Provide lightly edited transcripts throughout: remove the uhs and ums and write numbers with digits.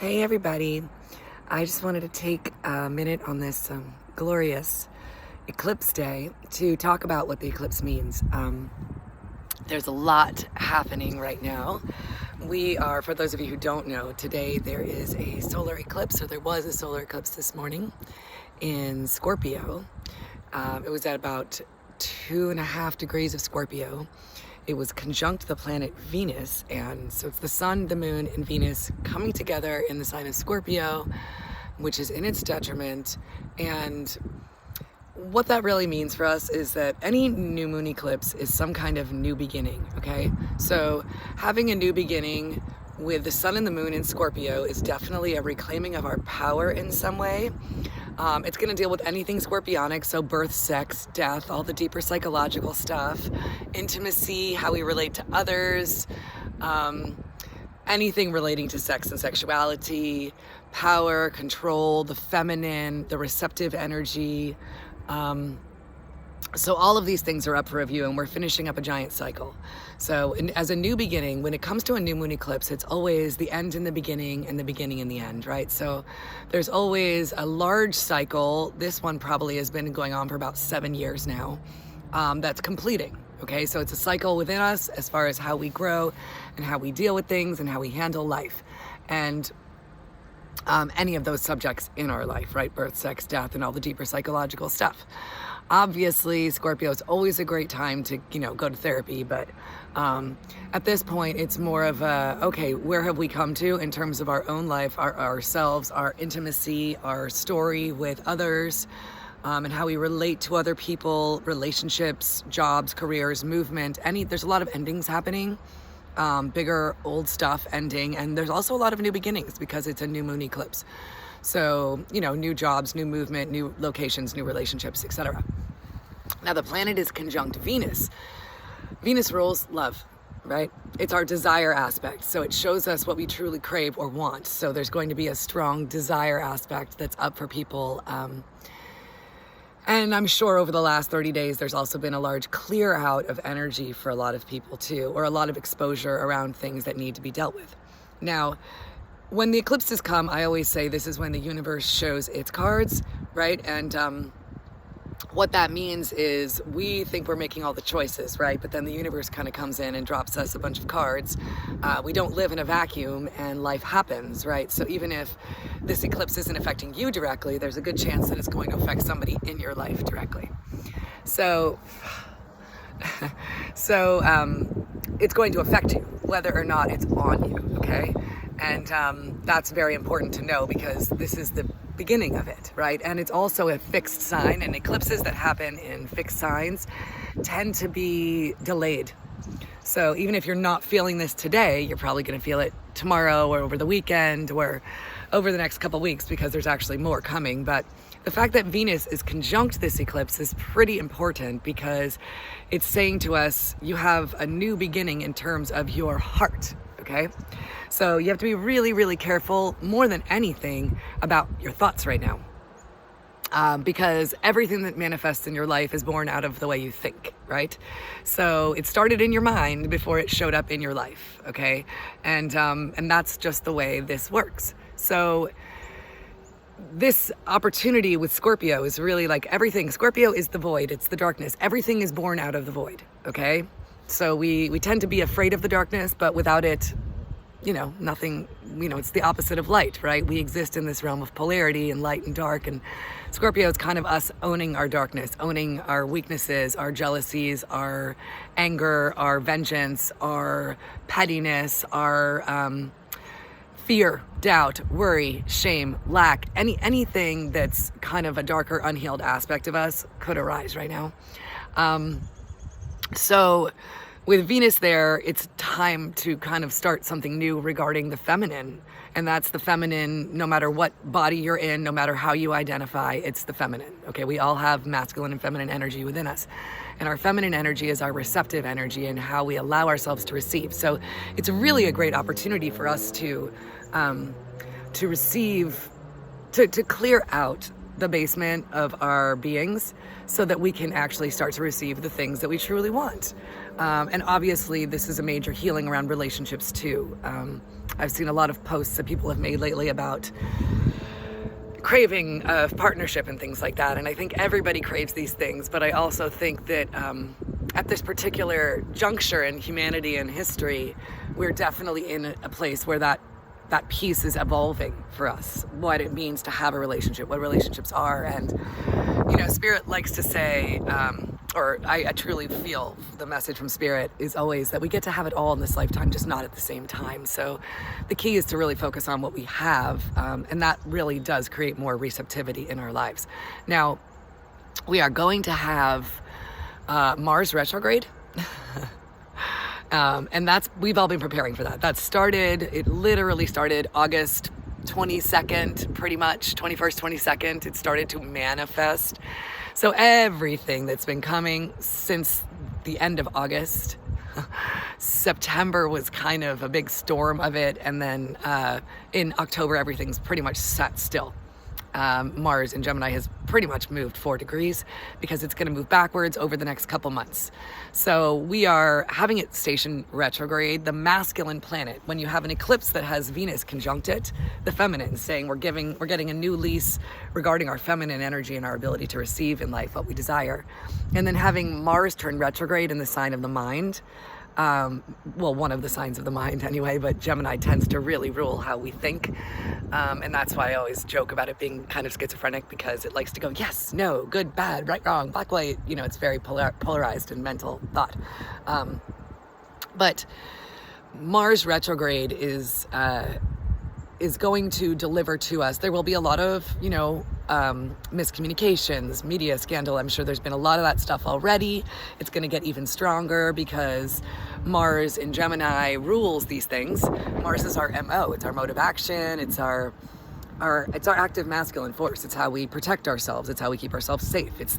Hey everybody, I just wanted to take a minute on this glorious eclipse day to talk about what the eclipse means. There's a lot happening right now. We are, for those of you who don't know, today there is a solar eclipse, or there was a solar eclipse this morning in Scorpio. It was at about 2.5 degrees of Scorpio. It was conjunct the planet Venus, and so it's the sun, the moon, and Venus coming together in the sign of Scorpio, which is in its detriment. And what that really means for us is that any new moon eclipse is some kind of new beginning, okay? So having a new beginning with the sun and the moon in Scorpio is definitely a reclaiming of our power in some way. It's going to deal with anything scorpionic, so birth, sex, death, all the deeper psychological stuff, intimacy, how we relate to others, anything relating to sex and sexuality, power, control, the feminine, the receptive energy. So all of these things are up for review, and we're finishing up a giant cycle. So as a new beginning, when it comes to a new moon eclipse, it's always the end in the beginning and the beginning in the end, right? So there's always a large cycle. This one probably has been going on for about 7 years now. That's completing, okay? So it's a cycle within us as far as how we grow and how we deal with things and how we handle life. And any of those subjects in our life, right? Birth, sex, death, and all the deeper psychological stuff. Obviously, Scorpio is always a great time to, go to therapy, but at this point, it's more of a, okay, where have we come to in terms of our own life, ourselves, our intimacy, our story with others, and how we relate to other people, relationships, jobs, careers, movement. There's a lot of endings happening. Bigger old stuff ending, and there's also a lot of new beginnings because it's a new moon eclipse. So, new jobs, new movement, new locations, new relationships, etc. Now, the planet is conjunct Venus. Venus rules love, right? It's our desire aspect. So it shows us what we truly crave or want. So there's going to be a strong desire aspect that's up for people. And I'm sure over the last 30 days, there's also been a large clear out of energy for a lot of people too, or a lot of exposure around things that need to be dealt with. Now, when the eclipses come, I always say this is when the universe shows its cards, right? And what that means is we think we're making all the choices, right? But then the universe kind of comes in and drops us a bunch of cards. We don't live in a vacuum, and life happens, right? So even if this eclipse isn't affecting you directly, there's a good chance that it's going to affect somebody in your life directly. So it's going to affect you, whether or not it's on you, okay? And that's very important to know because this is the beginning of it, right? And it's also a fixed sign, and eclipses that happen in fixed signs tend to be delayed. So even if you're not feeling this today, you're probably going to feel it tomorrow or over the weekend or over the next couple weeks because there's actually more coming. But the fact that Venus is conjunct this eclipse is pretty important because it's saying to us, you have a new beginning in terms of your heart, okay? So you have to be really, really careful more than anything about your thoughts right now. Because everything that manifests in your life is born out of the way you think, right? So it started in your mind before it showed up in your life, okay? And that's just the way this works. So this opportunity with Scorpio is really like everything. Scorpio is the void. It's the darkness. Everything is born out of the void, okay? So we tend to be afraid of the darkness, but without it, nothing, it's the opposite of light, right? We exist in this realm of polarity and light and dark, and Scorpio is kind of us owning our darkness, owning our weaknesses, our jealousies, our anger, our vengeance, our pettiness, our fear, doubt, worry, shame, lack, anything that's kind of a darker, unhealed aspect of us could arise right now. So with Venus there, it's time to kind of start something new regarding the feminine. And that's the feminine, no matter what body you're in, no matter how you identify, it's the feminine. Okay, we all have masculine and feminine energy within us. And our feminine energy is our receptive energy and how we allow ourselves to receive. So it's really a great opportunity for us to receive, to clear out the basement of our beings so that we can actually start to receive the things that we truly want. And obviously this is a major healing around relationships too. I've seen a lot of posts that people have made lately about craving of partnership and things like that. And I think everybody craves these things, but I also think that at this particular juncture in humanity and history, we're definitely in a place where that piece is evolving for us, what it means to have a relationship, what relationships are. And, you know, Spirit likes to say, or I truly feel the message from Spirit is always that we get to have it all in this lifetime, just not at the same time. So the key is to really focus on what we have, and that really does create more receptivity in our lives. Now, we are going to have Mars retrograde. And we've all been preparing for that. It literally started August 22nd, pretty much, 21st, 22nd. It started to manifest. So everything that's been coming since the end of August, September was kind of a big storm of it. And then in October, everything's pretty much sat still. Mars in Gemini has pretty much moved 4 degrees because it's going to move backwards over the next couple months. So we are having it station retrograde, the masculine planet. When you have an eclipse that has Venus conjunct it, the feminine, saying we're getting a new lease regarding our feminine energy and our ability to receive in life what we desire. And then having Mars turn retrograde in the sign of the mind. Well, one of the signs of the mind anyway, but Gemini tends to really rule how we think. And that's why I always joke about it being kind of schizophrenic, because it likes to go, yes, no, good, bad, right, wrong, black, white. You know, it's very polarized in mental thought. But Mars retrograde is going to deliver to us. There will be a lot of, miscommunications, media scandal. I'm sure there's been a lot of that stuff already. It's going to get even stronger because Mars in Gemini rules these things. Mars is our MO. It's our mode of action. It's our active masculine force. It's how we protect ourselves. It's how we keep ourselves safe. It's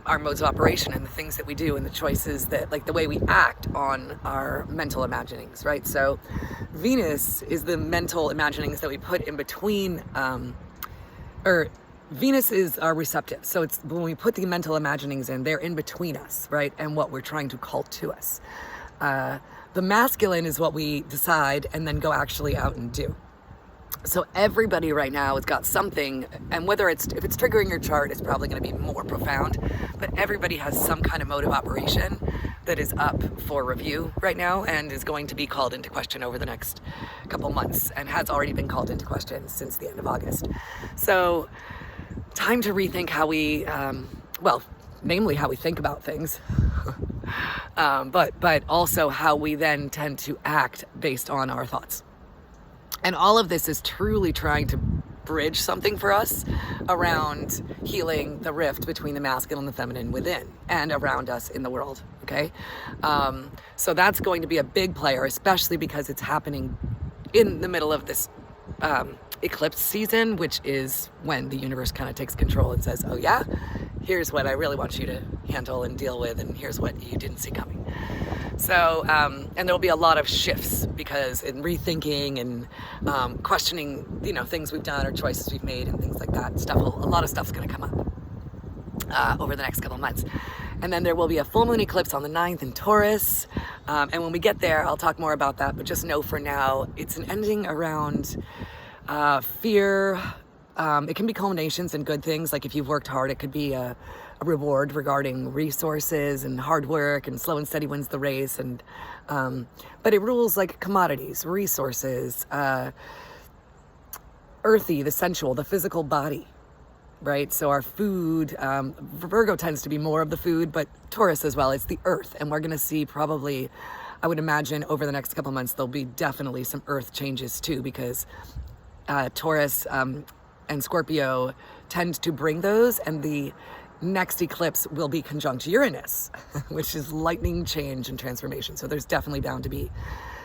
our modes of operation and the things that we do and the choices that, like the way we act on our mental imaginings, right? So Venus is the mental imaginings that we put in between, Venus is our receptive. So it's when we put the mental imaginings in, they're in between us, right? And what we're trying to call to us. The masculine is what we decide and then go actually out and do. So everybody right now has got something, and if it's triggering your chart, it's probably going to be more profound, but everybody has some kind of mode of operation that is up for review right now and is going to be called into question over the next couple months, and has already been called into question since the end of August. So time to rethink how we, namely how we think about things, but also how we then tend to act based on our thoughts. And all of this is truly trying to bridge something for us around healing the rift between the masculine and the feminine within and around us in the world, okay? So that's going to be a big player, especially because it's happening in the middle of this eclipse season, which is when the universe kind of takes control and says, oh yeah, here's what I really want you to handle and deal with, and here's what you didn't see coming. So, and there'll be a lot of shifts because in rethinking and questioning, things we've done or choices we've made and things like that. A lot of stuff's going to come up over the next couple of months. And then there will be a full moon eclipse on the 9th in Taurus. And when we get there, I'll talk more about that. But just know for now, it's an ending around fear. It can be culminations and good things. Like if you've worked hard, it could be a reward regarding resources and hard work, and slow and steady wins the race. And but it rules like commodities, resources, earthy, the sensual, the physical body, right? So our food, Virgo tends to be more of the food, but Taurus as well. It's the earth, and we're going to see probably, I would imagine over the next couple months, there'll be definitely some earth changes too, because Taurus and Scorpio tend to bring those, and the next eclipse will be conjunct Uranus, which is lightning change and transformation. So there's definitely bound to be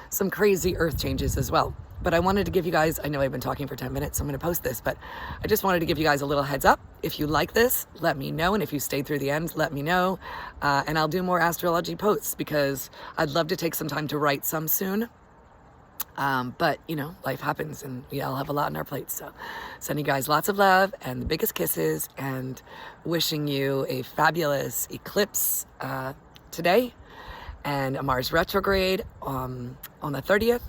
some crazy earth changes as well. But I wanted to give you guys, I know I've been talking for 10 minutes, so I'm going to post this, but I just wanted to give you guys a little heads up. If you like this, let me know. And if you stayed through the end, let me know. And I'll do more astrology posts because I'd love to take some time to write some soon. But, you know, life happens and we all have a lot on our plates. So sending you guys lots of love and the biggest kisses, and wishing you a fabulous eclipse today, and a Mars retrograde on the 30th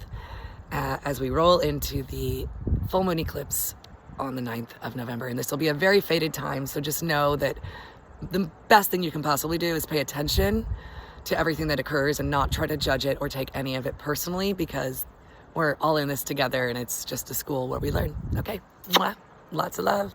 as we roll into the full moon eclipse on the 9th of November. And this will be a very fated time. So just know that the best thing you can possibly do is pay attention to everything that occurs and not try to judge it or take any of it personally, because we're all in this together and it's just a school where we learn. Okay? Mwah. Lots of love.